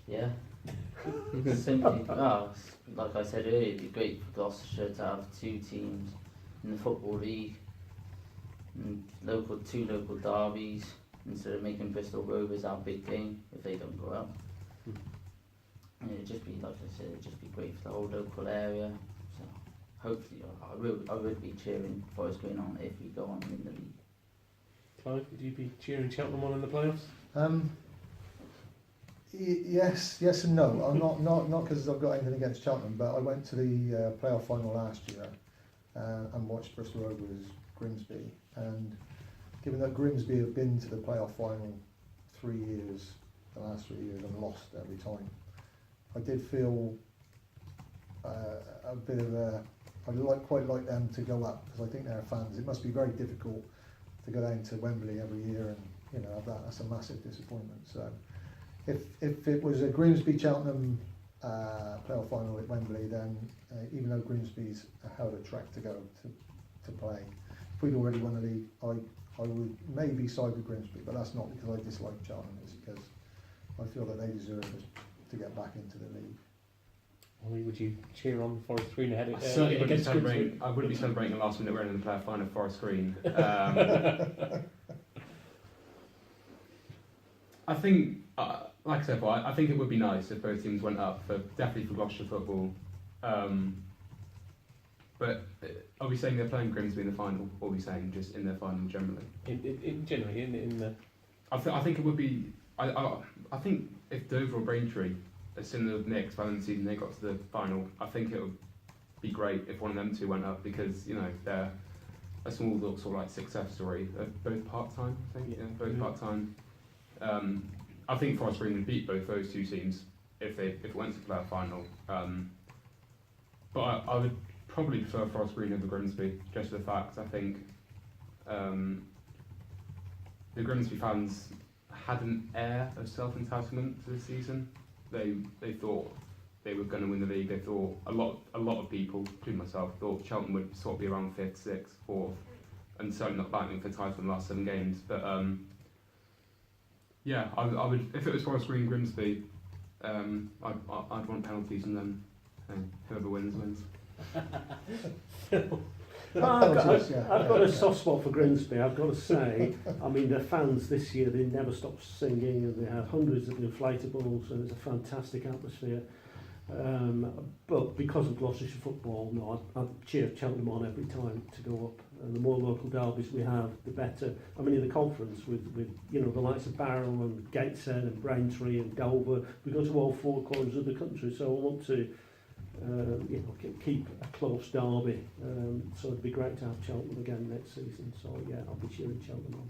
Yeah. Simply, like I said earlier, it'd be great for Gloucestershire to have two teams in the Football League, and two local derbies, instead of making Bristol Rovers our big game if they don't go up. And it'd just be, like I said, it'd just be great for the whole local area. So hopefully, I would be cheering Forest Green on if we go on in the league. Clive, would you be cheering Cheltenham on in the playoffs? Yes and no. I'm not because I've got anything against Cheltenham, but I went to the playoff final last year and watched Bristol Rovers Grimsby, and given that Grimsby have been to the playoff final the last 3 years, and lost every time, I did feel a bit of quite like them to go up, because I think they're fans. It must be very difficult to go down to Wembley every year and have that's a massive disappointment. So if it was a Grimsby Cheltenham playoff final at Wembley, then even though Grimsby's held a trek to go to play, if we'd already won the league, I would maybe side with Grimsby, but that's not because I dislike Cheltenham, it's because I feel that they deserve to get back into the league. Ollie, would you cheer on Forest Green ahead I certainly wouldn't be against Grimsby? celebrating. I wouldn't be celebrating a last minute winner in the playoff final of Forest Green. I think, like I said, I think it would be nice if both teams went up, definitely for Gloucestershire football. But are we saying they're playing Grimsby in the final, or are we saying just in their final generally? Generally, in the. I think it would be. I think if Dover or Braintree are still in the mix by the end of the season, they got to the final, I think it would be great if one of them two went up, because they're a small sort of like success story. They're both part time, I think. Yeah, both part time. I think Forest Green would beat both those two teams if it went to the playoff final. But I would probably prefer Forest Green over Grimsby, just for the fact I think the Grimsby fans had an air of self-entitlement to this season. They thought they were going to win the league. They thought a lot of people, including myself, thought Cheltenham would sort of be around 5th, 6th, 4th, and certainly not battling for the title in the last 7 games. But yeah, I would, if it was Forest Green Grimsby, I'd want penalties, and then whoever wins. I've got a soft spot for Grimsby, I've got to say. I mean, their fans this year, they never stopped singing, and they had hundreds of inflatables, and it's a fantastic atmosphere. But because of Gloucestershire football, no, I'd cheer Cheltenham on every time to go up. And the more local derbies we have, the better. I mean, in the conference with the likes of Barrow and Gateshead and Braintree and Dover, we go to all 4 corners of the country. So I want to keep a close derby. So it'd be great to have Cheltenham again next season. So yeah, I'll be cheering Cheltenham on.